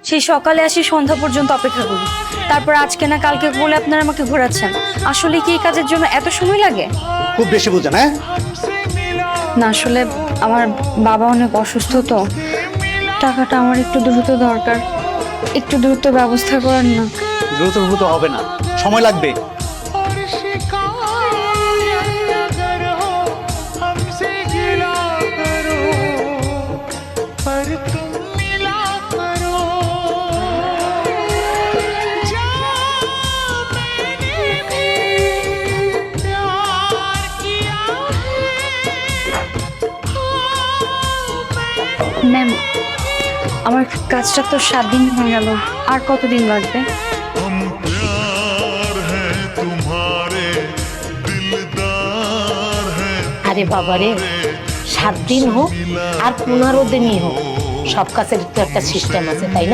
সেই সকালে আসি সন্ধ্যা পর্যন্ত অপেক্ষা করি, তারপর আজকে না কালকে বলে আপনারা আমাকে ঘোরাচ্ছেন। আসলে কি এই কাজের জন্য এত সময় লাগে? খুব বেশি বুঝেন, হ্যাঁ? না আসলে আমার বাবা অনেক অসুস্থ, তো টাকাটা আমার একটু দ্রুত দরকার, একটু দ্রুত ব্যবস্থা করেন না। দ্রুত হবে না, সময় লাগবে। ম্যাম, আমার কাজটা তো 7 দিন হয়ে গেল, আর কতদিন লাগবে? हम प्यार है तुम्हारे दिलदार है। আরে বাবারে, 7 দিন হোক আর 15 দিনই হোক, সব কাজের তো একটা সিস্টেম আছে, তাই না?